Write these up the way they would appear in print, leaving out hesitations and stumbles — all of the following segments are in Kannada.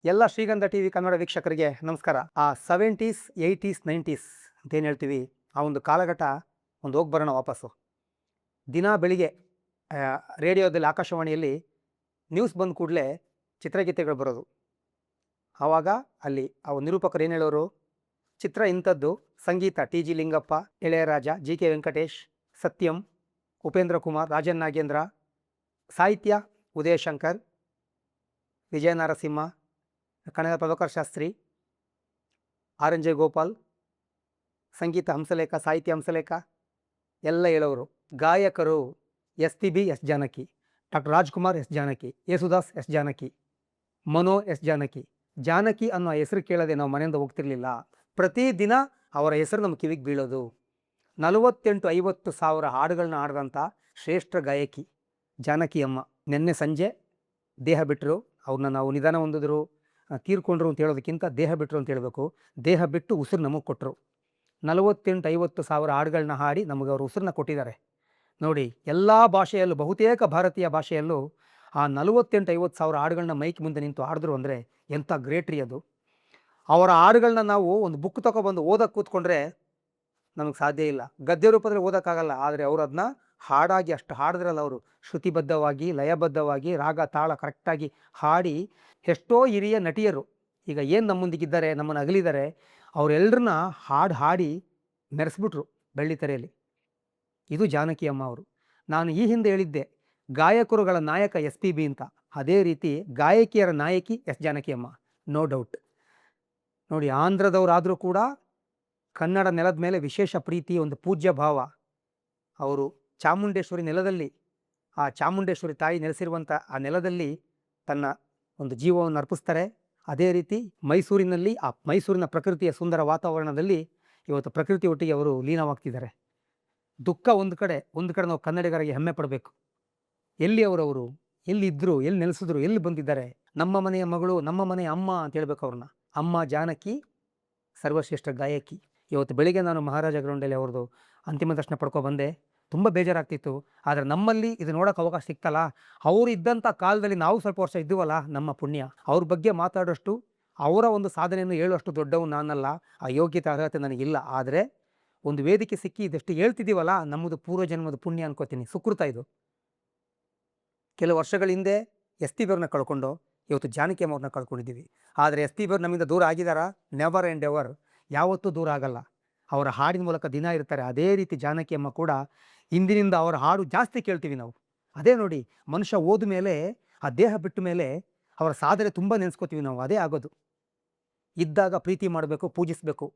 ಎಲ್ಲ ಶ್ರೀಗಂಧ ಟಿವಿ ಕನ್ನಡ ವೀಕ್ಷಕರಿಗೆ ನಮಸ್ಕಾರ. ಆ 70s 80s 90s ಅಂತೇನು ಹೇಳ್ತೀವಿ, ಆ ಒಂದು ಕಾಲಘಟ್ಟ ಒಂದು ಹೋಗಿ ಬರೋಣ ವಾಪಸ್ಸು. ದಿನ ಬೆಳಿಗ್ಗೆ ರೇಡಿಯೋದಲ್ಲಿ ಆಕಾಶವಾಣಿಯಲ್ಲಿ ನ್ಯೂಸ್ ಬಂದ ಕೂಡಲೇ ಚಿತ್ರಗೀತೆಗಳು ಬರೋದು. ಆವಾಗ ಅಲ್ಲಿ ಆ ನಿರೂಪಕರು ಏನು ಹೇಳೋರು, ಚಿತ್ರ ಇಂಥದ್ದು, ಸಂಗೀತ T G Lingappa, Ilayaraja, G K Venkatesh, Satyam, Upendra Kumar, Rajan Nagendra, ಸಾಹಿತ್ಯ Udayashankar, Vijaya Narasimha, Kannada Prabhakar Shastri, R N J Gopal, ಸಂಗೀತ ಹಂಸಲೇಖ, ಸಾಹಿತ್ಯ ಹಂಸಲೇಖ ಎಲ್ಲ ಹೇಳೋರು. ಗಾಯಕರು S P B S Janaki, doctor Rajkumar S Janaki, Yesudas S Janaki, Mano S Janaki. Janaki ಅನ್ನೋ ಹೆಸರು ಕೇಳದೆ ನಾವು ಮನೆಯಿಂದ ಹೋಗ್ತಿರ್ಲಿಲ್ಲ. ಪ್ರತಿದಿನ ಅವರ ಹೆಸರು ನಮ್ಮ ಕಿವಿಗೆ ಬೀಳೋದು. 48-50 ಸಾವಿರ ಹಾಡುಗಳನ್ನ ಹಾಡಿದಂಥ ಶ್ರೇಷ್ಠ ಗಾಯಕಿ ಜಾನಕಿ ಅಮ್ಮ. ನಿನ್ನೆ ಸಂಜೆ ದೇಹ ಬಿಟ್ಟರು. ಅವ್ರನ್ನ ನಾವು ನಿಧಾನ ಹೊಂದಿದ್ರು, ತೀರ್ಕೊಂಡ್ರು ಅಂತ ಹೇಳೋದಕ್ಕಿಂತ ದೇಹ ಬಿಟ್ಟರು ಅಂತ ಹೇಳಬೇಕು. ದೇಹ ಬಿಟ್ಟು ಉಸಿರು ನಮಗೆ ಕೊಟ್ಟರು. 48-50 ಸಾವಿರ ಹಾಡುಗಳನ್ನ ಹಾಡಿ ನಮಗೆ ಅವರು ಉಸಿರನ್ನ ಕೊಟ್ಟಿದ್ದಾರೆ ನೋಡಿ. ಎಲ್ಲ ಭಾಷೆಯಲ್ಲೂ, ಬಹುತೇಕ ಭಾರತೀಯ ಭಾಷೆಯಲ್ಲೂ ಆ 48-50 ಸಾವಿರ ಹಾಡುಗಳನ್ನ ಮೈಕ್ ಮುಂದೆ ನಿಂತು ಹಾಡಿದ್ರು ಅಂದರೆ ಎಂಥ ಗ್ರೇಟ್ ರೀ ಅದು. ಅವರ ಹಾಡುಗಳನ್ನ ನಾವು ಒಂದು ಬುಕ್ ತಗೊಬಂದು ಓದಕ್ಕೆ ಕೂತ್ಕೊಂಡ್ರೆ ನಮಗೆ ಸಾಧ್ಯ ಇಲ್ಲ. ಗದ್ಯ ರೂಪದಲ್ಲಿ ಓದೋಕ್ಕಾಗಲ್ಲ. ಆದರೆ ಅವರು ಅದನ್ನ ಹಾಡಾಗಿ ಅಷ್ಟು ಹಾಡಿದ್ರಲ್ಲ ಅವರು, ಶ್ರುತಿಬದ್ಧವಾಗಿ, ಲಯಬದ್ಧವಾಗಿ, ರಾಗ ತಾಳ ಕರೆಕ್ಟಾಗಿ ಹಾಡಿ ಎಷ್ಟೋ ಹಿರಿಯ ನಟಿಯರು ಈಗ ಏನು ನಮ್ಮ ಮುಂದಿಗಿದ್ದಾರೆ, ನಮ್ಮನ್ನು ಅಗಲಿದ್ದಾರೆ, ಅವರೆಲ್ಲರನ್ನ ಹಾಡಿ ಮೆರೆಸ್ಬಿಟ್ರು ಬೆಳ್ಳಿತೆರೆಯಲ್ಲಿ. ಇದು ಜಾನಕಿ ಅಮ್ಮ ಅವರು. ನಾನು ಈ ಹಿಂದೆ ಹೇಳಿದ್ದೆ ಗಾಯಕರುಗಳ ನಾಯಕ ಎಸ್ ಪಿ ಬಿ ಅಂತ. ಅದೇ ರೀತಿ ಗಾಯಕಿಯರ ನಾಯಕಿ ಎಸ್ ಜಾನಕಿ ಅಮ್ಮ, ನೋ ಡೌಟ್. ನೋಡಿ, ಆಂಧ್ರದವರಾದರೂ ಕೂಡ ಕನ್ನಡ ನೆಲದ ಮೇಲೆ ವಿಶೇಷ ಪ್ರೀತಿ, ಒಂದು ಪೂಜ್ಯ ಭಾವ. ಅವರು ಚಾಮುಂಡೇಶ್ವರಿ ನೆಲದಲ್ಲಿ, ಆ ಚಾಮುಂಡೇಶ್ವರಿ ತಾಯಿ ನೆಲೆಸಿರುವಂಥ ಆ ನೆಲದಲ್ಲಿ ತನ್ನ ಒಂದು ಜೀವವನ್ನು ಅರ್ಪಿಸ್ತಾರೆ. ಅದೇ ರೀತಿ ಮೈಸೂರಿನಲ್ಲಿ, ಆ ಮೈಸೂರಿನ ಪ್ರಕೃತಿಯ ಸುಂದರ ವಾತಾವರಣದಲ್ಲಿ ಇವತ್ತು ಪ್ರಕೃತಿ ಒಟ್ಟಿಗೆ ಅವರು ಲೀನವಾಗ್ತಿದ್ದಾರೆ. ದುಃಖ ಒಂದು ಕಡೆ ನಾವು ಕನ್ನಡಿಗರಿಗೆ ಹೆಮ್ಮೆ ಪಡಬೇಕು. ಎಲ್ಲಿ ಅವರವರು, ಎಲ್ಲಿದ್ದರು, ಎಲ್ಲಿ ನೆಲೆಸಿದ್ರು, ಎಲ್ಲಿ ಬಂದಿದ್ದಾರೆ. ನಮ್ಮ ಮನೆಯ ಮಗಳು, ನಮ್ಮ ಮನೆಯ ಅಮ್ಮ ಅಂತ ಹೇಳ್ಬೇಕು ಅವ್ರನ್ನ. ಅಮ್ಮ ಜಾನಕಿ ಸರ್ವಶ್ರೇಷ್ಠ ಗಾಯಕಿ. ಇವತ್ತು ಬೆಳಿಗ್ಗೆ ನಾನು ಮಹಾರಾಜ ಗ್ರೌಂಡಲ್ಲಿ ಅವ್ರದ್ದು ಅಂತಿಮ ದರ್ಶನ ಬಂದೆ. ತುಂಬ ಬೇಜಾರಾಗ್ತಿತ್ತು. ಆದರೆ ನಮ್ಮಲ್ಲಿ ಇದು ನೋಡೋಕೆ ಅವಕಾಶ ಸಿಗ್ತಲ್ಲ. ಅವರು ಇದ್ದಂಥ ಕಾಲದಲ್ಲಿ ನಾವು ಸ್ವಲ್ಪ ವರ್ಷ ಇದ್ದೀವಲ್ಲ, ನಮ್ಮ ಪುಣ್ಯ. ಅವ್ರ ಬಗ್ಗೆ ಮಾತಾಡೋಷ್ಟು, ಅವರ ಒಂದು ಸಾಧನೆಯನ್ನು ಹೇಳುವಷ್ಟು ದೊಡ್ಡವು ನಾನಲ್ಲ. ಆ ಯೋಗ್ಯತೆ ಅರ್ಹತೆ ನನಗಿಲ್ಲ. ಆದರೆ ಒಂದು ವೇದಿಕೆ ಸಿಕ್ಕಿ ಇದಷ್ಟು ಹೇಳ್ತಿದ್ದೀವಲ್ಲ, ನಮ್ಮದು ಪೂರ್ವಜನ್ಮದ ಪುಣ್ಯ ಅನ್ಕೋತೀನಿ, ಸುಕೃತ ಇದು. ಕೆಲವು ವರ್ಷಗಳ ಹಿಂದೆ ಎಸ್ ಪಿ ಬಿ ಅವ್ರನ್ನ ಕಳ್ಕೊಂಡು ಇವತ್ತು ಜಾನಕಿ ಅಮ್ಮ ಅವ್ರನ್ನ ಕಳ್ಕೊಂಡಿದ್ದೀವಿ. ಆದರೆ ಎಸ್ ಪಿ ಬಿ ಅವ್ರು ನಮ್ಮಿಂದ ದೂರ ಆಗಿದ್ದಾರಾ? ನೆವರ್ ಆ್ಯಂಡ್ ಎವರ್, ಯಾವತ್ತೂ ದೂರ ಆಗಲ್ಲ. ಅವರ ಹಾಡಿನ ಮೂಲಕ ದಿನ ಇರ್ತಾರೆ. ಅದೇ ರೀತಿ ಜಾನಕಿ ಅಮ್ಮ ಕೂಡ ಇಂದಿನಿಂದ ಅವರ ಹಾಡು ಜಾಸ್ತಿ ಕೇಳ್ತೀವಿ ನಾವು. ಅದೇ ನೋಡಿ, ಮನುಷ್ಯ ಹೋದ ಮೇಲೆ, ಆ ದೇಹ ಬಿಟ್ಟ ಮೇಲೆ ಅವರ ಸಾಧನೆ ತುಂಬ ನೆನೆಸ್ಕೋತೀವಿ ನಾವು. ಅದೇ ಆಗೋದು. ಇದ್ದಾಗ ಪ್ರೀತಿ ಮಾಡಬೇಕು, ಪೂಜಿಸಬೇಕು.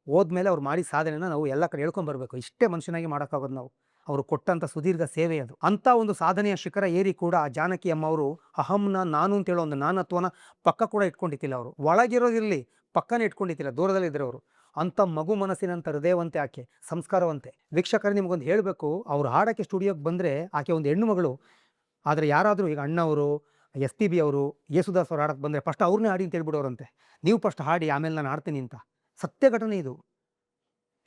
ಹೋದ್ಮೇಲೆ ಅವ್ರು ಮಾಡಿ ಸಾಧನೆನ ನಾವು ಎಲ್ಲ ಕಡೆ ಹೇಳ್ಕೊಂಬರ್ಬೇಕು. ಇಷ್ಟೇ ಮನುಷ್ಯನಾಗಿ ಮಾಡೋಕ್ಕಾಗೋದು ನಾವು. ಅವರು ಕೊಟ್ಟಂಥ ಸುದೀರ್ಘ ಸೇವೆ ಅದು. ಅಂಥ ಒಂದು ಸಾಧನೆಯ ಶಿಖರ ಏರಿ ಕೂಡ ಜಾನಕಿ ಅಮ್ಮ ಅವರು ಅಹಂನ, ನಾನು ಅಂತ ಹೇಳೋ ಒಂದು ನಾನತ್ವನ ಪಕ್ಕ ಕೂಡ ಇಟ್ಕೊಂಡಿದ್ದಿಲ್ಲ. ಅವರು ಒಳಗಿರೋದಿರಲಿ, ಪಕ್ಕನೇ ಇಟ್ಕೊಂಡಿದ್ದಿಲ್ಲ, ದೂರದಲ್ಲಿದ್ದರು ಅವರು. ಅಂಥ ಮಗು ಮನಸ್ಸಿನಂಥ ಹೃದಯವಂತೆ ಆಕೆ, ಸಂಸ್ಕಾರವಂತೆ. ವೀಕ್ಷಕರು ನಿಮಗೊಂದು ಹೇಳಬೇಕು, ಅವ್ರು ಹಾಡೋಕ್ಕೆ ಸ್ಟುಡಿಯೋಗೆ ಬಂದರೆ ಆಕೆ ಒಂದು ಹೆಣ್ಣು ಮಗಳು. ಆದರೆ ಯಾರಾದರೂ ಈಗ ಅಣ್ಣವರು, ಎಸ್ ಪಿ ಬಿ ಅವರು, ಯೇಸುದಾಸ್ ಅವರು ಹಾಡೋಕ್ಕೆ ಬಂದರೆ ಫಸ್ಟ್ ಅವ್ರನ್ನೇ ಹಾಡಿ ಅಂತ ಹೇಳ್ಬಿಡೋರಂತೆ. ನೀವು ಫಸ್ಟ್ ಹಾಡಿ, ಆಮೇಲೆ ನಾನು ಹಾಡ್ತೀನಿ ಅಂತ. ಸತ್ಯ ಘಟನೆ ಇದು.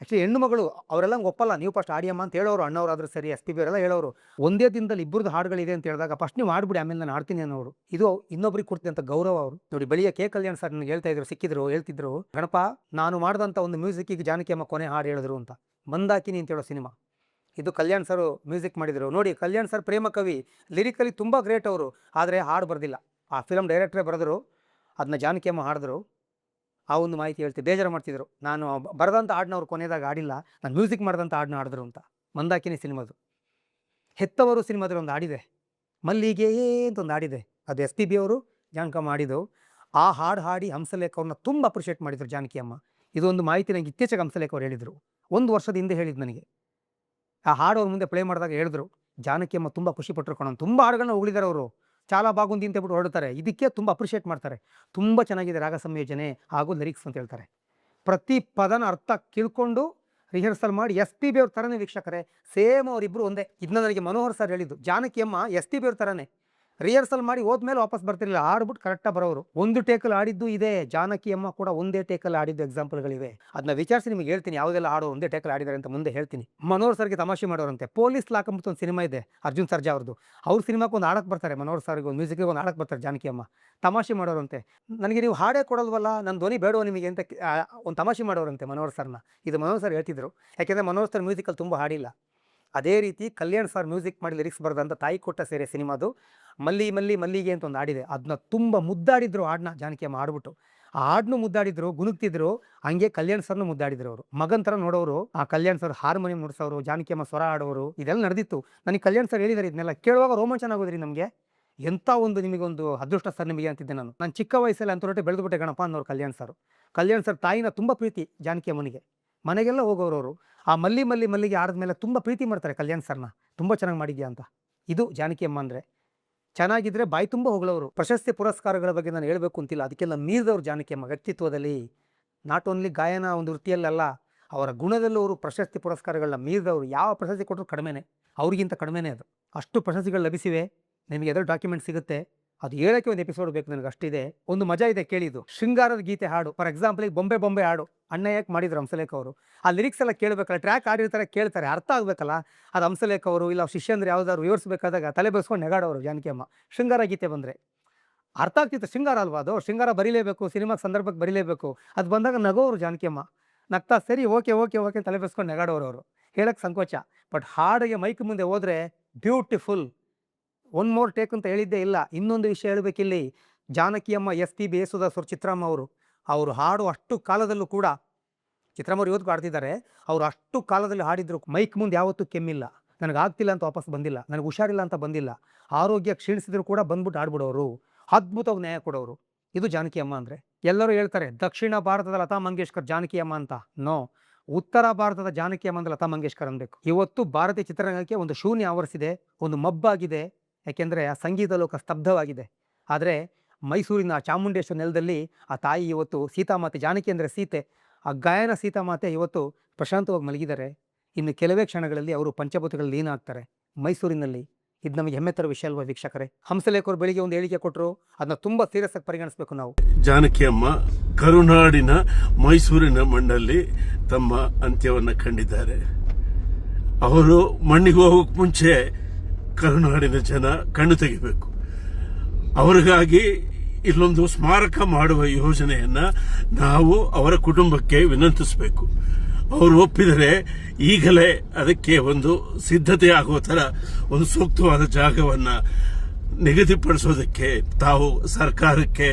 ಆ್ಯಕ್ಚುಲಿ ಹೆಣ್ಣು ಮಗಳು ಅವರೆಲ್ಲ ಒಪ್ಪಲ್ಲ, ನೀವು ಫಸ್ಟ್ ಆಡಿಯಮ್ಮ ಅಂತ ಹೇಳೋರು. ಅಣ್ಣವರಾದರೂ ಸರಿ, ಎಸ್ ಪಿ ಬಿ ಅವರೆಲ್ಲ ಹೇಳೋರು. ಒಂದೇ ದಿನದಲ್ಲಿ ಇಬ್ಬರದ್ದು ಹಾಡುಗಳಿದೆ ಅಂತ ಹೇಳಿದಾಗ ಫಸ್ಟ್ ನೀವು ಆಡ್ಬಿಡಿ, ಆಮೇಲೆ ನಾನು ಆಡ್ತೀನಿ ಅನ್ನೋರು. ಇದು ಇನ್ನೊಬ್ರಿಗೆ ಕೊಡ್ತೀನಿ ಅಂತ ಗೌರವ ಅವರು. ನೋಡಿ, ಬೆಳಿಗ್ಗೆ ಕೆ ಕಲ್ಯಾಣ್ ಸರ್ ನನಗೆ ಹೇಳ್ತಾ ಇದ್ರು, ಸಿಕ್ಕಿದ್ರು, ಹೇಳ್ತಿದ್ರು, ಗಣಪ ನಾನು ಮಾಡಿದಂಥ ಒಂದು ಮ್ಯೂಸಿಕ್ಕಿಗೆ ಜಾನಕಿ ಅಮ್ಮ ಕೊನೆ ಹಾಡು ಹೇಳಿದ್ರು ಅಂತ. ಮಂದಾಕಿನಿ ಅಂತ ಹೇಳೋ ಸಿನಿಮಾ ಇದು ಕಲ್ಯಾಣ್ ಸರ್ ಮ್ಯೂಸಿಕ್ ಮಾಡಿದರು. ನೋಡಿ, ಕಲ್ಯಾಣ್ ಸರ್ ಪ್ರೇಮ ಕವಿ, ಲಿರಿಕಲಿ ತುಂಬ ಗ್ರೇಟ್ ಅವರು. ಆದರೆ ಹಾಡು ಬರೆದಿಲ್ಲ. ಆ ಫಿಲಮ್ ಡೈರೆಕ್ಟ್ರೇ ಬರೆದರು, ಅದನ್ನ ಜಾನಕಿ ಅಮ್ಮ ಹಾಡಿದ್ರು. ಆ ಒಂದು ಮಾಹಿತಿ ಹೇಳ್ತೀವಿ. ಬೇಜಾರು ಮಾಡ್ತಿದ್ರು, ನಾನು ಬರೆದಂಥ ಹಾಡನ್ನ ಅವ್ರು ಕೊನೆಯದಾಗ ಹಾಡಿಲ್ಲ, ನಾನು ಮ್ಯೂಸಿಕ್ ಮಾಡಿದಂಥ ಹಾಡನ್ನ ಹಾಡಿದ್ರು ಅಂತ. ಮಂದಾಕಿನಿ ಸಿನಿಮಾದು. ಹೆತ್ತವರು ಸಿನಿಮಾದಲ್ಲಿ ಒಂದು ಹಾಡಿದೆ, ಮಲ್ಲಿಗೆ ಅಂತ ಒಂದು ಹಾಡಿದೆ. ಅದು ಎಸ್ ಪಿ ಬಿ ಅವರು ಜಾನಕಮ್ಮ ಹಾಡಿದ್ದು. ಆ ಹಾಡು ಹಾಡಿ ಹಂಸಲೇಖ ಅವ್ರನ್ನ ತುಂಬ ಅಪ್ರಿಷಿಯೇಟ್ ಮಾಡಿದರು ಜಾನಕಿ ಅಮ್ಮ. ಇದೊಂದು ಮಾಹಿತಿ ನನಗೆ ಇತ್ತೀಚೆಗೆ ಹಂಸಲೇಖ ಅವ್ರು ಹೇಳಿದರು. 1 ವರ್ಷದ ಹಿಂದೆ ಹೇಳಿದ್ದು ನನಗೆ. ಆ ಹಾಡು ಅವ್ರ ಮುಂದೆ ಪ್ಲೇ ಮಾಡಿದಾಗ ಹೇಳಿದ್ರು, ಜಾನಕಿ ಅಮ್ಮ ತುಂಬ ಖುಷಿಪಟ್ಟರು ಕಣೋ. ತುಂಬ ಹಾಡುಗಳನ್ನ ಹೊಗಳಿದ್ದಾರೆ ಅವರು. ಚಾಲ ಬಾಗುಂದಿ ಅಂತ ಹೇಳ್ಬಿಟ್ಟು ಹೊರಡ್ತಾರೆ. ಇದಕ್ಕೆ ತುಂಬ ಅಪ್ರಿಷಿಯೇಟ್ ಮಾಡ್ತಾರೆ. ತುಂಬ ಚೆನ್ನಾಗಿದೆ ರಾಗ ಸಂಯೋಜನೆ ಹಾಗೂ ಲಿರಿಕ್ಸ್ ಅಂತ ಹೇಳ್ತಾರೆ. ಪ್ರತಿ ಪದನ ಅರ್ಥ ಕೇಳ್ಕೊಂಡು ರಿಹರ್ಸಲ್ ಮಾಡಿ. ಎಸ್ ಪಿ ಬಿ ಅವ್ರ ಥರನೇ ವೀಕ್ಷಕರೇ, ಸೇಮ್ ಅವರಿಬ್ಬರು ಒಂದೇ. ಇದನ್ನ ನನಗೆ ಮನೋಹರ್ ಸರ್ ಹೇಳಿದ್ದು. ಜಾನಕಿ ಅಮ್ಮ ಎಸ್ ಪಿ ಬಿ ಅವ್ರ ಥರನೇ. ರಿಹರ್ಸಲ್ ಮಾಡಿ ಹೋದ್ಮೇಲೆ ವಾಪಸ್ ಬರ್ತಿರಲಿಲ್ಲ, ಆಡ್ಬಿಟ್ಟು ಕರೆಕ್ಟಾಗಿ ಬರೋರು. ಒಂದು ಟೇಕಲ್ಲಿ ಆಡಿದ್ದು ಇದೆ, ಜಾನಕಿ ಅಮ್ಮ ಕೂಡ ಒಂದೇ ಟೇಕಲ್ಲಿ ಆಡಿದ್ದು ಎಕ್ಸಾಂಪಲ್ಗಳಿವೆ. ಅದನ್ನ ವಿಚಾರಿಸಿ ನಿಮಗೆ ಹೇಳ್ತೀನಿ ಯಾವುದೆಲ್ಲ ಹಾಡು ಒಂದೇ ಟೇಕಲ್ಲಿ ಆಡಿದ್ದಾರೆ ಅಂತ ಮುಂದೆ ಹೇಳ್ತೀನಿ. ಮನೋಹರ್ ಸರ್ಗೆ ತಮಾಷೆ ಮಾಡೋರಂತೆ. ಪೊಲೀಸ್ ಲಾಕ್ ಅಂತ ಒಂದು ಸಿನಿಮಾ ಇದೆ ಅರ್ಜುನ್ ಸರ್ಜಾ ಅವ್ರದ್ದು, ಅವ್ರ ಸಿನಿಮಾಕ್ಕೆ ಒಂದು ಹಾಡಕ್ಕೆ ಬರ್ತಾರೆ, ಮನೋಹರ್ ಸರ್ಗೆ ಒಂದು ಮ್ಯೂಸಿಕ್ಗೆ ಒಂದು ಹಾಡಕ್ಕೆ ಬರ್ತಾರೆ ಜಾನಕಿ ಅಮ್ಮ. ತಮಾಷೆ ಮಾಡೋರಂತೆ, ನನಗೆ ನೀವು ಹಾಡೇ ಕೊಡಲ್ವಲ್ಲ, ನನ್ನ ಧ್ವನಿ ಬೇಡವ ನಿಮಗೆ ಅಂತ ಒಂದು ತಮಾಷೆ ಮಾಡೋರಂತೆ ಮನೋಹರ್ ಸರ್ನ. ಇದು ಮನೋಹರ್ ಸರ್ ಹೇಳ್ತಿದ್ರು, ಯಾಕೆಂದರೆ ಮನೋಹರ್ ಸರ್ ಮ್ಯೂಸಿಕಲ್ಲಿ ತುಂಬ ಹಾಡಿಲ್ಲ. ಅದೇ ರೀತಿ ಕಲ್ಯಾಣ್ ಸರ್ ಮ್ಯೂಸಿಕ್ ಮಾಡಿ ಲಿರಿಕ್ಸ್ ಬರೆದಂಥ ತಾಯಿ ಕೊಟ್ಟ ಸೇರೆ ಸಿನಿಮಾದು ಮಲ್ಲಿ ಮಲ್ಲಿ ಮಲ್ಲಿಗೆ ಅಂತ ಒಂದು ಹಾಡಿದೆ, ಅದನ್ನ ತುಂಬ ಮುದ್ದಾಡಿದ್ರು ಹಾಡನ್ನ ಜಾನಕಿ ಅಮ್ಮ ಆಡ್ಬಿಟ್ಟು. ಆ ಹಾಡನ್ನು ಮುದ್ದಾಡಿದ್ರು, ಗುನುಗ್ತಿದ್ರು, ಹಂಗೆ ಕಲ್ಯಾಣ್ ಸರ್ನು ಮುದ್ದಾಡಿದ್ರು. ಅವರು ಮಗನ್ ಥರ ನೋಡೋರು. ಆ ಕಲ್ಯಾಣ್ ಸರ್ ಹಾರ್ಮೋನಿಯಂ ನುಡಿಸೋರು, ಜಾನಕಿ ಅಮ್ಮ ಸ್ವರ ಆಡೋರು, ಇದೆಲ್ಲ ನಡೆದಿತ್ತು. ನನಗೆ ಕಲ್ಯಾಣ್ ಸರ್ ಹೇಳಿದ್ದಾರೆ, ಇದನ್ನೆಲ್ಲ ಕೇಳುವಾಗ ರೋಮಾಂಚನ ಆಗೋದ್ರಿ ನಮಗೆ. ಎಂಥ ಒಂದು ನಿಮಗೊಂದು ಅದೃಷ್ಟ ಸರ್ ನಿಮಗೆ ಅಂತಿದ್ದೆ ನಾನು. ನಾನು ಚಿಕ್ಕ ವಯಸ್ಸಲ್ಲಿ ಅಂತೊರಟೆ ಬೆಳೆದುಬಿಟ್ಟೆ ಗಣಪ ಅನ್ನೋರು ಕಲ್ಯಾಣ್ ಸರ್. ಕಲ್ಯಾಣ್ ಸರ್ ತಾಯಿನ ತುಂಬ ಪ್ರೀತಿ ಜಾನಕಿ ಅಮ್ಮನಿಗೆ, ಮನೆಗೆಲ್ಲ ಹೋಗೋರು ಅವರು. ಆ ಮಲ್ಲಿ ಮಲ್ಲಿ ಮಲ್ಲಿಗೆ ಆಡಿದ್ಮೇಲೆ ತುಂಬ ಪ್ರೀತಿ ಮಾಡ್ತಾರೆ ಕಲ್ಯಾಣ್ ಸರ್ನ, ತುಂಬ ಚೆನ್ನಾಗಿ ಮಾಡಿದ್ಯಾ ಅಂತ. ಇದು ಜಾನಕಿ ಅಮ್ಮ ಅಂದರೆ. ಚೆನ್ನಾಗಿದ್ದರೆ ಬಾಯಿ ತುಂಬ ಹೊಗಳವರು. ಪ್ರಶಸ್ತಿ ಪುರಸ್ಕಾರಗಳ ಬಗ್ಗೆ ನಾನು ಹೇಳಬೇಕು ಅಂತಿಲ್ಲ, ಅದಕ್ಕೆಲ್ಲ ಮೀರಿದವರು ಜಾನಕಿ ಅಮ್ಮ. ವ್ಯಕ್ತಿತ್ವದಲ್ಲಿ, ನಾಟ್ ಓನ್ಲಿ ಗಾಯನ ಒಂದು ವೃತ್ತಿಯಲ್ಲ, ಅವರ ಗುಣದಲ್ಲೂ ಅವರು ಪ್ರಶಸ್ತಿ ಪುರಸ್ಕಾರಗಳನ್ನ ಮೀರಿದವರು. ಯಾವ ಪ್ರಶಸ್ತಿ ಕೊಟ್ಟರು ಕಡಿಮೆನೇ, ಅವ್ರಿಗಿಂತ ಕಡಿಮೆನೇ ಅದು. ಅಷ್ಟು ಪ್ರಶಸ್ತಿಗಳು ಲಭಿಸಿವೆ. ನಿಮಗೆ ಅದರ ಡಾಕ್ಯುಮೆಂಟ್ ಸಿಗುತ್ತೆ, ಅದು ಹೇಳೋಕ್ಕೆ ಒಂದು ಎಪಿಸೋಡ್ ಬೇಕು ನನಗೆ, ಅಷ್ಟಿದೆ. ಒಂದು ಮಜಾ ಇದೆ ಕೇಳಿದ್ದು, ಶೃಂಗಾರದ ಗೀತೆ ಹಾಡು. ಫಾರ್ ಎಕ್ಸಾಂಪಲ್ ಈಗ ಬೊಂಬೆ ಬೊಂಬೆ ಹಾಡು ಅಣ್ಣ ಯಾಕೆ ಮಾಡಿದ್ರು ಹಂಸಲೇಖ ಅವರು. ಆ ಲಿರಿಕ್ಸ್ ಎಲ್ಲ ಕೇಳಬೇಕಲ್ಲ, ಟ್ರ್ಯಾಕ್ ಆಡಿರ್ತಾರೆ ಕೇಳ್ತಾರೆ, ಅರ್ಥ ಆಗಬೇಕಲ್ಲ. ಅದು ಹಂಸಲೇಖ ಅವರು ಇಲ್ಲ ಶಿಷ್ಯಂದ್ರೆ ಯಾವ್ದಾದ್ರು ವಿವರಿಸಬೇಕಾದಾಗ ತಲೆ ಬೆಳೆಸ್ಕೊಂಡು ನೆಗಾಡೋರು ಜಾನಕಿ ಅಮ್ಮ. ಶೃಂಗಾರ ಗೀತೆ ಬಂದರೆ ಅರ್ಥ ಆಗ್ತಿತ್ತು, ಶೃಂಗಾರ ಅಲ್ವಾ ಅದು, ಶೃಂಗಾರ ಬರೀಲೇಬೇಕು, ಸಿನಿಮಾಗೆ ಸಂದರ್ಭಕ್ಕೆ ಬರೀಲೇಬೇಕು. ಅದು ಬಂದಾಗ ನಗೋರು ಜಾನಕಿ ಅಮ್ಮ, ನಗ್ತಾ ಸರಿ ಓಕೆ ಓಕೆ ಓಕೆ ತಲೆ ಬೆಳೆಸ್ಕೊಂಡು ನೆಗಾಡೋರು ಅವರು. ಹೇಳಕ್ಕೆ ಸಂಕೋಚ, ಬಟ್ ಹಾಡಿಗೆ ಮೈಕ್ ಮುಂದೆ ಹೋದರೆ ಬ್ಯೂಟಿಫುಲ್. ಒನ್ ಮೋರ್ ಟೇಕ್ ಅಂತ ಹೇಳಿದ್ದೇ ಇಲ್ಲ. ಇನ್ನೊಂದು ವಿಷಯ ಹೇಳಬೇಕಿಲ್ಲಿ, ಜಾನಕಿ ಅಮ್ಮ, SPB, ಯೇಸುದಾಸ್ ಅವರು, ಚಿತ್ರಮ್ಮ ಅವರು ಹಾಡು ಅಷ್ಟು ಕಾಲದಲ್ಲೂ ಕೂಡ, ಚಿತ್ರಮ್ಮ ಅವರು ಇವತ್ತಿಗೂ ಆಡ್ತಿದ್ದಾರೆ, ಅವರು ಅಷ್ಟು ಕಾಲದಲ್ಲಿ ಹಾಡಿದ್ರು. ಮೈಕ್ ಮುಂದೆ ಯಾವತ್ತೂ ಕೆಮ್ಮಿಲ್ಲ, ನನಗೆ ಆಗ್ತಿಲ್ಲ ಅಂತ ವಾಪಸ್ ಬಂದಿಲ್ಲ, ನನಗೆ ಹುಷಾರಿಲ್ಲ ಅಂತ ಬಂದಿಲ್ಲ, ಆರೋಗ್ಯ ಕ್ಷೀಣಿಸಿದ್ರು ಕೂಡ ಬಂದ್ಬಿಟ್ಟು ಆಡ್ಬಿಡೋರು, ಅದ್ಭುತವಾಗಿ ನ್ಯಾಯ ಕೊಡೋರು. ಇದು ಜಾನಕಿ ಅಮ್ಮ ಅಂದರೆ. ಎಲ್ಲರೂ ಹೇಳ್ತಾರೆ ದಕ್ಷಿಣ ಭಾರತದ ಲತಾ ಮಂಗೇಶ್ಕರ್ ಜಾನಕಿ ಅಮ್ಮ ಅಂತ. ನೋ, ಉತ್ತರ ಭಾರತದ ಜಾನಕಿ ಅಮ್ಮ ಅಂದರೆ ಲತಾ ಮಂಗೇಶ್ಕರ್ ಅನ್ಬೇಕು. ಇವತ್ತು ಭಾರತೀಯ ಚಿತ್ರರಂಗಕ್ಕೆ ಒಂದು ಶೂನ್ಯ ಆವರಿಸಿದೆ, ಒಂದು ಮಬ್ಬಾಗಿದೆ. ಯಾಕೆಂದರೆ ಆ ಸಂಗೀತ ಲೋಕ ಸ್ತಬ್ಧವಾಗಿದೆ. ಆದರೆ ಮೈಸೂರಿನ ಚಾಮುಂಡೇಶ್ವರ ನೆಲದಲ್ಲಿ ಆ ತಾಯಿ ಇವತ್ತು ಸೀತಾಮಾತೆ, ಜಾನಕಿ ಅಂದರೆ ಸೀತೆ, ಆ ಗಾಯನ ಸೀತಾಮಾತೆ ಇವತ್ತು ಪ್ರಶಾಂತವಾಗಿ ಮಲಗಿದ್ದಾರೆ. ಇನ್ನು ಕೆಲವೇ ಕ್ಷಣಗಳಲ್ಲಿ ಅವರು ಪಂಚಭೂತಗಳಲ್ಲಿ ಲೀನ ಆಗ್ತಾರೆ ಮೈಸೂರಿನಲ್ಲಿ. ಇದು ನಮಗೆ ಹೆಮ್ಮೆ ತರೋ ವಿಷಯ ಅಲ್ವಾ ವೀಕ್ಷಕರೇ. ಹಂಸಲೇಖ ಅವರು ಬೆಳಿಗ್ಗೆ ಒಂದು ಹೇಳಿಕೆ ಕೊಟ್ಟರು, ಅದನ್ನ ತುಂಬ ಸೀರಿಯಸ್ ಆಗಿ ಪರಿಗಣಿಸಬೇಕು ನಾವು. ಜಾನಕಿ ಅಮ್ಮ ಕರುನಾಡಿನ ಮೈಸೂರಿನ ಮಣ್ಣಲ್ಲಿ ತಮ್ಮ ಅಂತ್ಯವನ್ನು ಕಂಡಿದ್ದಾರೆ. ಅವರು ಮಣ್ಣಿಗೆ ಹೋಗೋಕೆ ಮುಂಚೆ ಕರುನಾಡಿನ ಜನ ಕಣ್ಣು ತೆಗಿಬೇಕು. ಅವರಿಗಾಗಿ ಇಲ್ಲೊಂದು ಸ್ಮಾರಕ ಮಾಡುವ ಯೋಜನೆಯನ್ನ ನಾವು ಅವರ ಕುಟುಂಬಕ್ಕೆ ವಿನಂತಿಸಬೇಕು. ಅವರು ಒಪ್ಪಿದರೆ ಈಗಲೇ ಅದಕ್ಕೆ ಒಂದು ಸಿದ್ಧತೆ ಆಗುವ ತರ ಒಂದು ಸೂಕ್ತವಾದ ಜಾಗವನ್ನ ನಿಗದಿಪಡಿಸೋದಕ್ಕೆ ತಾವು ಸರ್ಕಾರಕ್ಕೆ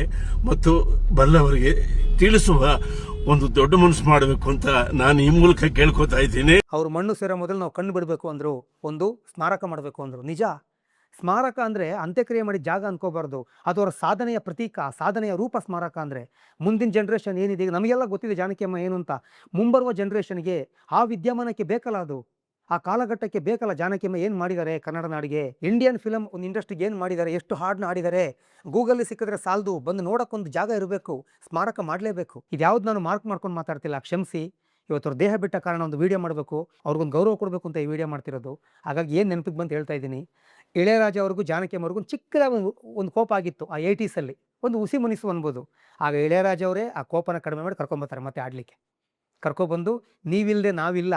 ಮತ್ತು ಬಲ್ಲವರಿಗೆ ತಿಳಿಸುವ ಒಂದು ದೊಡ್ಡ ಮನಸ್ಸು ಮಾಡಬೇಕು ಅಂತ ನಾನು ಈ ಮೂಲಕ ಕೇಳ್ಕೊತಾ ಇದ್ದೀನಿ. ಅವರು ಮಣ್ಣು ಸೇರೋ ಮೊದಲು ನಾವು ಕಣ್ಣು ಬಿಡಬೇಕು ಅಂದರು, ಒಂದು ಸ್ಮಾರಕ ಮಾಡಬೇಕು ಅಂದರು. ನಿಜ, ಸ್ಮಾರಕ ಅಂದರೆ ಅಂತ್ಯಕ್ರಿಯೆ ಮಾಡಿ ಜಾಗ ಅನ್ಕೋಬಾರ್ದು, ಅದು ಅವರ ಸಾಧನೆಯ ಪ್ರತೀಕ, ಸಾಧನೆಯ ರೂಪ ಸ್ಮಾರಕ ಅಂದರೆ. ಮುಂದಿನ ಜನ್ರೇಷನ್ ಏನಿದೆ, ಈಗ ನಮಗೆಲ್ಲ ಗೊತ್ತಿದೆ ಜಾನಕಿ ಅಮ್ಮ ಏನು ಅಂತ. ಮುಂಬರುವ ಜನ್ರೇಷನ್ಗೆ ಆ ವಿದ್ಯಮಾನಕ್ಕೆ ಬೇಕಲ್ಲ, ಅದು ಆ ಕಾಲಘಟ್ಟಕ್ಕೆ ಬೇಕಲ್ಲ. ಜಾನಕಿ ಅಮ್ಮ ಏನು ಮಾಡಿದ್ದಾರೆ ಕನ್ನಡ ನಾಡಿಗೆ, ಇಂಡಿಯನ್ ಫಿಲಮ್ ಒಂದು ಇಂಡಸ್ಟ್ರಿಗೆ ಏನು ಮಾಡಿದ್ದಾರೆ, ಎಷ್ಟು ಹಾಡನ್ನ ಆಡಿದ್ದಾರೆ. ಗೂಗಲ್ಲಿ ಸಿಕ್ಕಿದ್ರೆ ಸಾಲದು, ಬಂದು ನೋಡೋಕ್ಕೊಂದು ಜಾಗ ಇರಬೇಕು, ಸ್ಮಾರಕ ಮಾಡಲೇಬೇಕು. ಇದ್ಯಾವ್ದು ನಾನು ಮಾರ್ಕ್ ಮಾಡ್ಕೊಂಡು ಮಾತಾಡ್ತಿಲ್ಲ, ಕ್ಷಮಿಸಿ. ಇವತ್ತು ಅವ್ರ ದೇಹ ಬಿಟ್ಟ ಕಾರಣ ಒಂದು ವೀಡಿಯೋ ಮಾಡಬೇಕು, ಅವ್ರಿಗೊಂದು ಗೌರವ ಕೊಡಬೇಕು ಅಂತ ಈ ವಿಡಿಯೋ ಮಾಡ್ತಿರೋದು. ಹಾಗಾಗಿ ಏನು ನೆನಪಿಗೆ ಬಂತು ಹೇಳ್ತಾ ಇದ್ದೀನಿ. ಇಳೆಯರಾಜ ಅವ್ರಿಗೂ ಜಾನಕಿ ಅಮ್ಮವ್ರಿಗೂ ಚಿಕ್ಕದಾಗಿ ಒಂದು ಕೋಪ ಆಗಿತ್ತು ಆ 80s, ಒಂದು ಹುಸಿ ಮುನಿಸು ಅನ್ಬೋದು. ಆಗ ಇಳೆಯರಾಜ ಅವರೇ ಆ ಕೋಪನ ಕಡಿಮೆ ಮಾಡಿ ಕರ್ಕೊಂಬರ್ತಾರೆ ಮತ್ತೆ ಆಡಲಿಕ್ಕೆ. ಕರ್ಕೊಬಂದು ನೀವಿಲ್ಲದೆ ನಾವಿಲ್ಲ,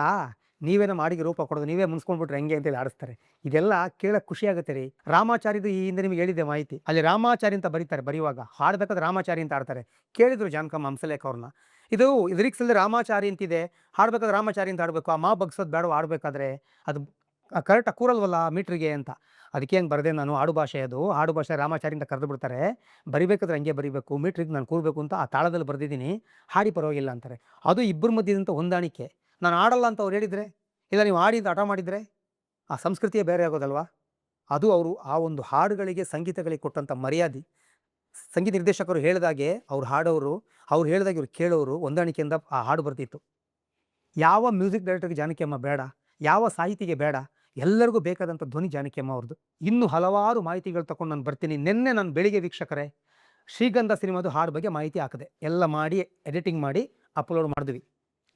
ನೀವೇನ ಮಾಡಿಗೆ ರೂಪ ಕೊಡೋದು, ನೀವೇ ಮುನ್ಸ್ಕೊಂಡ್ಬಿಟ್ರೆ ಹೆಂಗೆ ಅಂತೇಳಿ ಆಡಿಸ್ತಾರೆ. ಇದೆಲ್ಲ ಕೇಳಕ್ಕೆ ಖುಷಿ ಆಗುತ್ತೆ ರೀ. ರಾಮಾಚಾರ್ಯದು ಈ ಹಿಂದೆ ನಿಮಗೆ ಹೇಳಿದೆ ಮಾಹಿತಿ, ಅಲ್ಲಿ ರಾಮಾಚಾರಿ ಅಂತ ಬರೀತಾರೆ, ಬರೆಯುವಾಗ ಹಾಡಬೇಕಾದ್ರೆ ರಾಮಾಚಾರಿ ಅಂತ ಆಡ್ತಾರೆ. ಕೇಳಿದ್ರು ಜಾನಕಮ್ಮ ಹಂಸಲೇಖ ಅವ್ರನ್ನ, ಇದು ಲಿರಿಕ್ಸಲ್ಲಿ ರಾಮಾಚಾರಿ ಅಂತಿದೆ, ಹಾಡ್ಬೇಕಾದ್ರೆ ರಾಮಾಚಾರಿ ಅಂತ ಆಡಬೇಕು, ಆ ಮಾ ಬಗ್ಸೋದು ಬೇಡ ಆಡಬೇಕಾದ್ರೆ, ಅದು ಕರೆಕ್ಟಾಗಿ ಕೂರಲ್ವಲ್ಲ ಮೀಟ್ರಿಗೆ ಅಂತ. ಅದಕ್ಕೆ ಹೆಂಗೆ ಬರದೆ ನಾನು, ಆಡು ಭಾಷೆ ಅದು, ಆಡು ಭಾಷೆ ರಾಮಾಚಾರಿ ಅಂತ ಕರೆದು ಬಿಡ್ತಾರೆ, ಬರಿಬೇಕಾದ್ರೆ ಹಂಗೆ ಬರಿಬೇಕು, ಮೀಟ್ರಿಗೆ ನಾನು ಕೂರಬೇಕು ಅಂತ ಆ ತಾಳದಲ್ಲಿ ಬರೆದಿದ್ದೀನಿ, ಹಾಡಿ ಪರವಾಗಿಲ್ಲ ಅಂತಾರೆ. ಅದು ಇಬ್ಬರ ಮಧ್ಯದಂಥ ಹೊಂದಾಣಿಕೆ. ನಾನು ಆಡಲ್ಲ ಅಂತ ಅವ್ರು ಹೇಳಿದರೆ, ಇಲ್ಲ ನೀವು ಆಡಿ ಅಂತ ಹಠ ಮಾಡಿದರೆ ಆ ಸಂಸ್ಕೃತಿಯೇ ಬೇರೆ ಆಗೋದಲ್ವಾ. ಅದು ಅವರು ಆ ಒಂದು ಹಾಡುಗಳಿಗೆ, ಸಂಗೀತಗಳಿಗೆ ಕೊಟ್ಟಂಥ ಮರ್ಯಾದೆ. ಸಂಗೀತ ನಿರ್ದೇಶಕರು ಹೇಳಿದಾಗೆ ಅವ್ರು ಹಾಡೋರು, ಅವ್ರು ಹೇಳಿದಾಗೆ ಇವ್ರು ಕೇಳೋರು, ಹೊಂದಾಣಿಕೆಯಿಂದ ಆ ಹಾಡು ಬರ್ತಿತ್ತು. ಯಾವ ಮ್ಯೂಸಿಕ್ ಡೈರೆಕ್ಟರ್ಗೆ ಜಾನಕಿ ಅಮ್ಮ ಬೇಡ, ಯಾವ ಸಾಹಿತಿಗೆ ಬೇಡ, ಎಲ್ಲರಿಗೂ ಬೇಕಾದಂಥ ಧ್ವನಿ ಜಾನಕಿ ಅಮ್ಮ ಅವ್ರದ್ದು. ಇನ್ನೂ ಹಲವಾರು ಮಾಹಿತಿಗಳು ತಗೊಂಡು ನಾನು ಬರ್ತೀನಿ. ನಿನ್ನೆ ನಾನು ಬೆಳಿಗ್ಗೆ ವೀಕ್ಷಕರೇ ಶ್ರೀಗಂಧ ಸಿನಿಮಾದು ಹಾಡು ಬಗ್ಗೆ ಮಾಹಿತಿ ಹಾಕಿದೆ, ಎಲ್ಲ ಮಾಡಿ ಎಡಿಟಿಂಗ್ ಮಾಡಿ ಅಪ್ಲೋಡ್ ಮಾಡಿದ್ವಿ.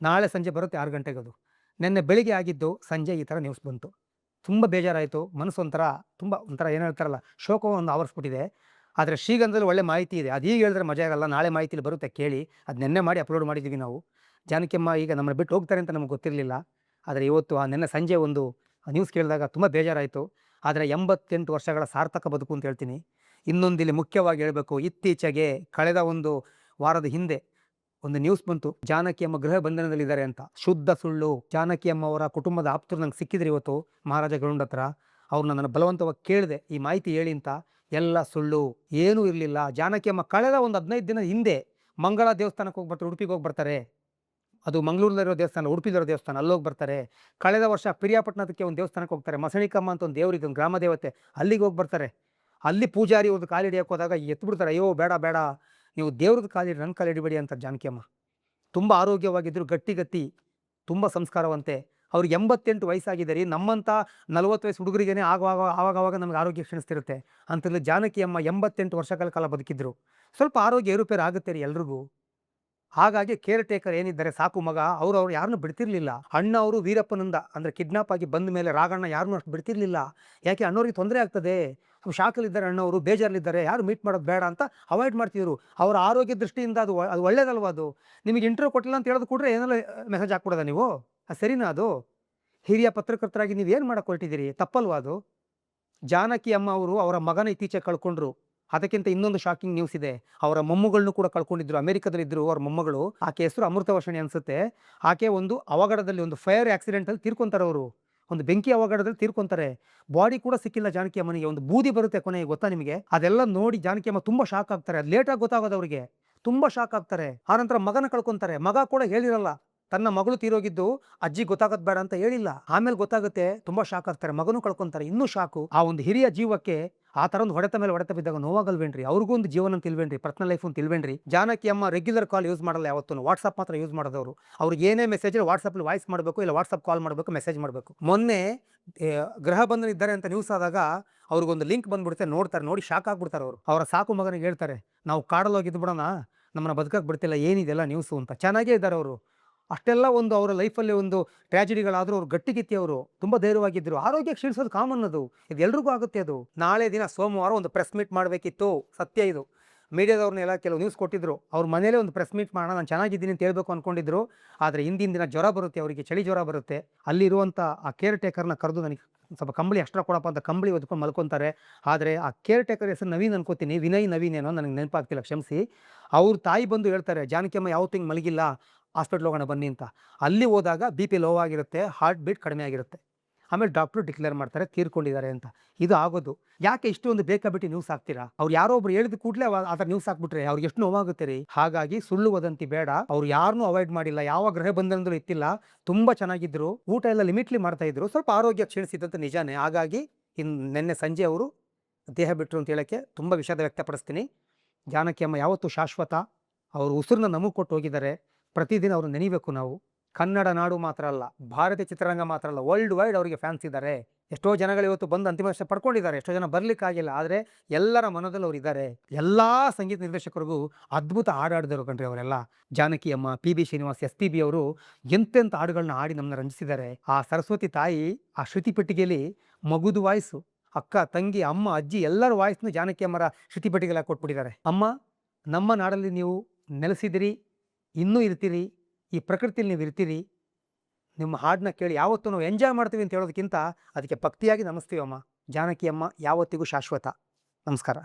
ನಾಳೆ ಸಂಜೆ ಬರುತ್ತೆ 6 ಗಂಟೆಗೆ ಅದು. ನಿನ್ನೆ ಬೆಳಿಗ್ಗೆ ಆಗಿದ್ದು, ಸಂಜೆ ಈ ಥರ ನ್ಯೂಸ್ ಬಂತು. ತುಂಬ ಬೇಜಾರಾಯಿತು. ಮನಸ್ಸು ಒಂಥರ ಏನು ಹೇಳ್ತಾರಲ್ಲ, ಶೋಕವನ್ನು ಆವರಿಸ್ಬಿಟ್ಟಿದೆ. ಆದರೆ ಶ್ರೀಗಂಧದಲ್ಲಿ ಒಳ್ಳೆ ಮಾಹಿತಿ ಇದೆ. ಅದು ಈಗ ಹೇಳಿದ್ರೆ ಮಜಾ ಆಗಲ್ಲ, ನಾಳೆ ಮಾಹಿತಿಲಿ ಬರುತ್ತೆ ಕೇಳಿ. ಅದು ನೆನ್ನೆ ಮಾಡಿ ಅಪ್ಲೋಡ್ ಮಾಡಿದ್ದೀವಿ ನಾವು. ಜಾನಕಿಯಮ್ಮ ಈಗ ನಮ್ಮನ್ನು ಬಿಟ್ಟು ಹೋಗ್ತಾರೆ ಅಂತ ನಮಗೆ ಗೊತ್ತಿರಲಿಲ್ಲ. ಆದರೆ ಇವತ್ತು ನೆನ್ನೆ ಸಂಜೆ ಒಂದು ನ್ಯೂಸ್ ಕೇಳಿದಾಗ ತುಂಬ ಬೇಜಾರಾಯಿತು. ಆದರೆ 88 ವರ್ಷಗಳ ಸಾರ್ಥಕ ಬದುಕು ಅಂತ ಹೇಳ್ತೀನಿ. ಇನ್ನೊಂದಿಲ್ಲಿ ಮುಖ್ಯವಾಗಿ ಹೇಳಬೇಕು, ಇತ್ತೀಚೆಗೆ ಕಳೆದ ಒಂದು ವಾರದ ಹಿಂದೆ ಒಂದು ನ್ಯೂಸ್ ಬಂತು, ಜಾನಕಿಯಮ್ಮ ಗೃಹ ಬಂಧನದಲ್ಲಿದ್ದಾರೆ ಅಂತ. ಶುದ್ಧ ಸುಳ್ಳು. ಜಾನಕಿಯಮ್ಮ ಅವರ ಕುಟುಂಬದ ಆಪ್ತರು ನಂಗೆ ಸಿಕ್ಕಿದ್ರು ಇವತ್ತು ಮಹಾರಾಜ ಗ್ರೌಂಡ್ ಹತ್ರ. ಅವ್ರನ್ನ ನಾನು ಬಲವಂತವಾಗಿ ಕೇಳಿದೆ ಈ ಮಾಹಿತಿ ಹೇಳಿ ಅಂತ. ಎಲ್ಲ ಸುಳ್ಳು, ಏನೂ ಇರಲಿಲ್ಲ. ಜಾನಕಿಯಮ್ಮ ಕಳೆದ ಒಂದು 15 ದಿನದ ಹಿಂದೆ ಮಂಗಳ ದೇವಸ್ಥಾನಕ್ಕೆ ಹೋಗಿ ಬರ್ತಾರೆ, ಉಡುಪಿಗೆ ಹೋಗಿ ಬರ್ತಾರೆ. ಅದು ಮಂಗಳೂರಲ್ಲಿರೋ ದೇವಸ್ಥಾನ, ಉಡುಪಿಲಿರೋ ದೇವಸ್ಥಾನ, ಅಲ್ಲೋಗಿ ಬರ್ತಾರೆ. ಕಳೆದ ವರ್ಷ ಪಿರಿಯಾಪಟ್ಟಣಕ್ಕೆ ಒಂದು ದೇವಸ್ಥಾನಕ್ಕೆ ಹೋಗ್ತಾರೆ. ಮಸಣಿಕಮ್ಮ ಅಂತ ಒಂದು ದೇವರಿದೆ, ಒಂದು ಗ್ರಾಮ ದೇವತೆ, ಅಲ್ಲಿಗೆ ಹೋಗಿ ಬರ್ತಾರೆ. ಅಲ್ಲಿ ಪೂಜಾರಿ ಒಂದು ಕಾಲು ಹಿಡಿಯೋಕೆ ಹೋದಾಗ ಎತ್ಬಿಡ್ತಾರೆ, ಅಯ್ಯೋ ಬೇಡ ಬೇಡ, ನೀವು ದೇವ್ರದ್ದು ಕಾಲಿಡಿ, ನನ್ನ ಕಾಲು ಹಿಡಿಬೇಡಿ ಅಂತ. ಜಾನಕಿಯಮ್ಮ ತುಂಬ ಆರೋಗ್ಯವಾಗಿದ್ದರು, ಗಟ್ಟಿ, ತುಂಬ ಸಂಸ್ಕಾರವಂತೆ. ಅವ್ರಿಗೆ 88 ವಯಸ್ಸಾಗಿದೆ ರೀ. ನಮ್ಮಂಥ 40 ವಯಸ್ಸು ಹುಡುಗರಿಗೇನೆ ಆವಾಗ ನಮಗೆ ಆರೋಗ್ಯ ಕ್ಷೀಣಿಸ್ತಿರುತ್ತೆ. ಅಂತಂದ್ರೆ ಜಾನಕಿಯಮ್ಮ 88 ವರ್ಷಗಳ ಕಾಲ ಬದುಕಿದ್ರು. ಸ್ವಲ್ಪ ಆರೋಗ್ಯ ಏರುಪೇರು ಆಗುತ್ತೆ ರೀ ಎಲ್ರಿಗೂ. ಹಾಗಾಗಿ ಕೇರ್ ಟೇಕರ್ ಏನಿದ್ದಾರೆ, ಸಾಕು ಮಗ, ಅವ್ರು ಯಾರನ್ನೂ ಬಿಡ್ತಿರ್ಲಿಲ್ಲ. ಅಣ್ಣ ಅವರು ವೀರಪ್ಪನಿಂದ ಅಂದರೆ ಕಿಡ್ನಾಪ್ ಆಗಿ ಬಂದ ಮೇಲೆ ರಾಘಣ್ಣ ಯಾರನ್ನೂ ಅಷ್ಟು ಬಿಡ್ತಿರ್ಲಿಲ್ಲ. ಯಾಕೆ, ಅಣ್ಣವ್ರಿಗೆ ತೊಂದರೆ ಆಗ್ತದೆ, ಶಾಕಲ್ಲಿದ್ದಾರೆ ಅಣ್ಣವರು, ಬೇಜಾರಲ್ಲಿದ್ದಾರೆ, ಯಾರು ಮೀಟ್ ಮಾಡೋದು ಬೇಡ ಅಂತ ಅವಾಯ್ಡ್ ಮಾಡ್ತಿದ್ರು. ಅವರ ಆರೋಗ್ಯ ದೃಷ್ಟಿಯಿಂದ ಅದು ಒಳ್ಳೇದಲ್ವ ಅದು. ನಿಮಗೆ ಇಂಟರ್ವ್ಯೂ ಕೊಟ್ಟಿಲ್ಲ ಅಂತ ಹೇಳೋದು ಕೂಡ್ರೆ ಏನೆಲ್ಲ ಮೆಸೇಜ್ ಹಾಕ್ಬಿಡೋದ ನೀವು? ಅದು ಸರಿನಾ? ಅದು ಹಿರಿಯ ಪತ್ರಕರ್ತರಾಗಿ ನೀವು ಏನು ಮಾಡಕ್ಕೆ ಹೊರಟಿದ್ದೀರಿ? ತಪ್ಪಲ್ವಾ ಅದು? ಜಾನಕಿ ಅಮ್ಮ ಅವರು ಅವರ ಮಗನ ಇತ್ತೀಚೆಗೆ ಕಳ್ಕೊಂಡ್ರು. ಅದಕ್ಕಿಂತ ಇನ್ನೊಂದು ಶಾಕಿಂಗ್ ನ್ಯೂಸ್ ಇದೆ, ಅವರ ಮೊಮ್ಮಗಳನ್ನೂ ಕೂಡ ಕಳ್ಕೊಂಡಿದ್ರು. ಅಮೆರಿಕದಲ್ಲಿದ್ದರು ಅವ್ರ ಮೊಮ್ಮಗಳು. ಆಕೆ ಹೆಸರು ಅಮೃತವರ್ಷಿಣಿ ಅನ್ಸುತ್ತೆ. ಆಕೆ ಒಂದು ಅವಘಡದಲ್ಲಿ, ಒಂದು ಫೈರ್ ಆಕ್ಸಿಡೆಂಟಲ್ಲಿ ತೀರ್ಕೊಂತಾರೆ. ಅವರು ಒಂದು ಬೆಂಕಿ ಅವಘಡದಲ್ಲಿ ತೀರ್ಕೊಂತಾರೆ. ಬಾಡಿ ಕೂಡ ಸಿಕ್ಕಿಲ್ಲ ಜಾನಕಿ ಅಮ್ಮನಿಗೆ. ಒಂದು ಬೂದಿ ಬರುತ್ತೆ ಕೊನೆಗೆ, ಗೊತ್ತಾ ನಿಮಗೆ? ಅದೆಲ್ಲ ನೋಡಿ ಜಾನಕಿ ಅಮ್ಮ ತುಂಬ ಶಾಕ್ ಆಗ್ತಾರೆ. ಅದು ಲೇಟಾಗಿ ಗೊತ್ತಾಗೋದು ಅವರಿಗೆ, ತುಂಬ ಶಾಕ್ ಆಗ್ತಾರೆ. ಆನಂತರ ಮಗನ ಕಳ್ಕೊಂತಾರೆ. ಮಗ ಕೂಡ ಹೇಳಿರಲ್ಲ, ತನ್ನ ಮಗಳು ತೀರೋಗಿದ್ದು ಅಜ್ಜಿ ಗೊತ್ತಾಗೋದು ಬೇಡ ಅಂತ ಹೇಳಿಲ್ಲ. ಆಮೇಲೆ ಗೊತ್ತಾಗುತ್ತೆ, ತುಂಬ ಶಾಕ್ ಆಗ್ತಾರೆ. ಮಗನೂ ಕಳ್ಕೊಂತಾರೆ, ಇನ್ನೂ ಶಾಕು. ಆ ಒಂದು ಹಿರಿಯ ಜೀವಕ್ಕೆ ಆ ಥರ ಒಂದು ಹೊಡೆತ ಮೇಲೆ ಹೊಡೆತ ಬಿದ್ದಾಗ ನೋವಾಗಲ್ವೇನ್ರಿ? ಅವ್ರಿಗೂ ಒಂದು ಜೀವನ ಅಂತ ಇಲ್ವೇನ್ರಿ? ಪರ್ಸನಲ್ ಲೈಫ್ ಅಂತ ಇಲ್ವೇನ್ರಿ? ಜಾನಕಿ ಅಮ್ಮ ರೆಗ್ಯುಲರ್ ಕಾಲ್ ಯೂಸ್ ಮಾಡಲ್ಲ ಯಾವತ್ತೂ, ವಾಟ್ಸಪ್ ಮಾತ್ರ ಯೂಸ್ ಮಾಡೋದವರು. ಅವ್ರಿಗೆ ಏನೇ ಮೆಸೇಜ್ ವಾಟ್ಸಪ್ಪಲ್ಲಿ ವಾಯ್ಸ್ ಮಾಡಬೇಕು, ಇಲ್ಲ ವಾಟ್ಸಪ್ ಕಾಲ್ ಮಾಡಬೇಕು, ಮೆಸೇಜ್ ಮಾಡಬೇಕು. ಮೊನ್ನೆ ಗೃಹ ಬಂಧನ ಇದ್ದಾರೆ ಅಂತ ನ್ಯೂಸ್ ಆದಾಗ ಅವ್ರಿಗೊಂದು ಲಿಂಕ್ ಬಂದ್ಬಿಡುತ್ತೆ, ನೋಡ್ತಾರೆ, ನೋಡಿ ಶಾಕ್ ಆಗ್ಬಿಡ್ತಾರೆ ಅವರು. ಅವರ ಸಾಕು ಮಗನಿಗೆ ಹೇಳ್ತಾರೆ, ನಾವು ಕಾಡಲ್ಲಿ ಹೋಗಿದ್ದು ಬಿಡೋಣ, ನಮ್ಮನ್ನ ಬದುಕಕ್ಕೆ ಬಿಡ್ತಿಲ್ಲ, ಏನಿದೆಲ್ಲ ನ್ಯೂಸು ಅಂತ. ಚೆನ್ನಾಗೇ ಇದ್ದಾರೆ ಅವರು. ಅಷ್ಟೆಲ್ಲ ಒಂದು ಅವರ ಲೈಫಲ್ಲಿ ಒಂದು ಟ್ರ್ಯಾಜಿಡಿಗಳಾದರೂ ಅವ್ರು ಗಟ್ಟಿಗಿತ್ತಿ, ಅವರು ತುಂಬ ಧೈರ್ಯವಾಗಿದ್ದರು. ಆರೋಗ್ಯ ಕ್ಷೀಣಿಸೋದು ಕಾಮನ್, ಅದು ಇದು ಎಲ್ರಿಗೂ ಆಗುತ್ತೆ. ಅದು ನಾಳೆ ದಿನ ಸೋಮವಾರ ಒಂದು ಪ್ರೆಸ್ ಮೀಟ್ ಮಾಡಬೇಕಿತ್ತು, ಸತ್ಯ ಇದು. ಮೀಡಿಯಾದವ್ರನ್ನೆಲ್ಲ ಕೆಲವು ನ್ಯೂಸ್ ಕೊಟ್ಟಿದ್ರು, ಅವ್ರ ಮನೇಲೇ ಒಂದು ಪ್ರೆಸ್ ಮೀಟ್ ಮಾಡೋಣ, ನಾನು ಚೆನ್ನಾಗಿದ್ದೀನಿ ಅಂತ ಹೇಳ್ಬೇಕು ಅಂದ್ಕೊಂಡಿದ್ರು. ಆದರೆ ಹಿಂದಿನ ದಿನ ಜ್ವರ ಬರುತ್ತೆ ಅವರಿಗೆ, ಚಳಿ ಜ್ವರ ಬರುತ್ತೆ. ಅಲ್ಲಿರುವಂಥ ಆ ಕೇರ್ ಟೇಕರ್ನ ಕರೆದು, ನನಗೆ ಸ್ವಲ್ಪ ಕಂಬಳಿ ಎಕ್ಸ್ಟ್ರಾ ಕೊಡಪ್ಪ ಅಂತ ಕಂಬಳಿ ಒದ್ಕೊಂಡು ಮಲ್ಕೊತಾರೆ. ಆದರೆ ಆ ಕೇರ್ ಟೇಕರ್ ಹೆಸರು ನವೀನ್ ಅನ್ಕೋತೀನಿ, ನವೀನ್ ಏನೋ ನನಗೆ ನೆನಪಾಗ್ತಿಲ್ಲ, ಕ್ಷಮಿಸಿ. ಅವ್ರ ತಾಯಿ ಬಂದು ಹೇಳ್ತಾರೆ, ಜಾನಕಿಯಮ್ಮ ಯಾವತ್ತೂ ಹಿಂಗೆ ಮಲಗಿಲ್ಲ, ಹಾಸ್ಪಿಟ್ಲ್ ಹೋಗೋಣ ಬನ್ನಿ ಅಂತ. ಅಲ್ಲಿ ಹೋದಾಗ BP ಲೋ ಆಗಿರುತ್ತೆ, ಹಾರ್ಟ್ ಬೀಟ್ ಕಡಿಮೆ ಆಗಿರುತ್ತೆ. ಆಮೇಲೆ ಡಾಕ್ಟ್ರು ಡಿಕ್ಲೇರ್ ಮಾಡ್ತಾರೆ ತೀರ್ಕೊಂಡಿದ್ದಾರೆ ಅಂತ. ಇದು ಆಗೋದು ಯಾಕೆ? ಇಷ್ಟೊಂದು ಬೇಕಾಬಿಟ್ಟು ನ್ಯೂಸ್ ಹಾಕ್ತೀರಾ? ಅವ್ರು ಯಾರೋ ಒಬ್ರು ಹೇಳಿದ ಕೂಡಲೇ ಆ ಥರ ನ್ಯೂಸ್ ಹಾಕ್ಬಿಟ್ರೆ ಅವ್ರಿಗೆ ಎಷ್ಟು ನೋವಾಗುತ್ತೆ ರೀ. ಹಾಗಾಗಿ ಸುಳ್ಳು ವದಂತಿ ಬೇಡ. ಅವ್ರು ಯಾರನ್ನೂ ಅವಾಯ್ಡ್ ಮಾಡಿಲ್ಲ, ಯಾವ ಗೃಹ ಬಂಧನದಲ್ಲೂ ಇತ್ತಿಲ್ಲ, ತುಂಬ ಚೆನ್ನಾಗಿದ್ರು, ಊಟ ಎಲ್ಲ ಲಿಮಿಟ್ಲಿ ಮಾಡ್ತಾ ಇದ್ರು. ಸ್ವಲ್ಪ ಆರೋಗ್ಯ ಕ್ಷೀಣಿಸಿದಂತ ನಿಜಾನೇ. ಹಾಗಾಗಿ ನಿನ್ನೆ ಸಂಜೆ ಅವರು ದೇಹ ಬಿಟ್ಟರು ಅಂತ ಹೇಳೋಕ್ಕೆ ತುಂಬ ವಿಷಾದ ವ್ಯಕ್ತಪಡಿಸ್ತೀನಿ. ಜಾನಕಿಯಮ್ಮ ಯಾವತ್ತೂ ಶಾಶ್ವತ. ಅವರು ಉಸಿರನ್ನ ನಮಗೆ ಕೊಟ್ಟು ಹೋಗಿದ್ದಾರೆ. ಪ್ರತಿದಿನ ಅವ್ರನ್ನ ನೆನೀಬೇಕು ನಾವು. ಕನ್ನಡ ನಾಡು ಮಾತ್ರ ಅಲ್ಲ, ಭಾರತೀಯ ಚಿತ್ರರಂಗ ಮಾತ್ರ ಅಲ್ಲ, ವರ್ಲ್ಡ್ ವೈಡ್ ಅವರಿಗೆ ಫ್ಯಾನ್ಸ್ ಇದ್ದಾರೆ. ಎಷ್ಟೋ ಜನಗಳು ಇವತ್ತು ಬಂದು ಅಂತಿಮ ವರ್ಷ ಪಡ್ಕೊಂಡಿದ್ದಾರೆ, ಎಷ್ಟೋ ಜನ ಬರಲಿಕ್ಕಾಗಿಲ್ಲ. ಆದರೆ ಎಲ್ಲರ ಮನದಲ್ಲಿ ಅವ್ರು ಇದ್ದಾರೆ. ಎಲ್ಲ ಸಂಗೀತ ನಿರ್ದೇಶಕರಿಗೂ ಅದ್ಭುತ ಹಾಡಾಡಿದರು ಕಣ್ರಿ ಅವರೆಲ್ಲ. ಜಾನಕಿಯಮ್ಮ, PB ಶ್ರೀನಿವಾಸ್, SPB ಅವರು ಎಂತೆಂಥ ಹಾಡುಗಳನ್ನ ಹಾಡಿ ನಮ್ಮನ್ನ ರಂಜಿಸಿದ್ದಾರೆ. ಆ ಸರಸ್ವತಿ ತಾಯಿ ಆ ಶ್ರುತಿ ಪೆಟ್ಟಿಗೆಯಲ್ಲಿ ಮಗುದು ವಾಯ್ಸು, ಅಕ್ಕ, ತಂಗಿ, ಅಮ್ಮ, ಅಜ್ಜಿ ಎಲ್ಲರ ವಾಯ್ಸ್ನು ಜಾನಕಿಯಮ್ಮರ ಶ್ರುತಿ ಪೆಟ್ಟಿಗೆಲ್ಲ ಕೊಟ್ಬಿಟ್ಟಿದ್ದಾರೆ. ಅಮ್ಮ, ನಮ್ಮ ನಾಡಲ್ಲಿ ನೀವು ನೆಲೆಸಿದಿರಿ, ಇನ್ನೂ ಇರ್ತೀರಿ, ಈ ಪ್ರಕೃತಿಯಲ್ಲಿ ನೀವು ಇರ್ತೀರಿ. ನಿಮ್ಮ ಹಾಡನ್ನ ಕೇಳಿ ಯಾವತ್ತೂ ನಾವು ಎಂಜಾಯ್ ಮಾಡ್ತೀವಿ ಅಂತ ಹೇಳೋದಕ್ಕಿಂತ ಅದಕ್ಕೆ ಭಕ್ತಿಯಾಗಿ ನಮಿಸ್ತೀವಮ್ಮ. ಜಾನಕಿಯಮ್ಮ ಯಾವತ್ತಿಗೂ ಶಾಶ್ವತ. ನಮಸ್ಕಾರ.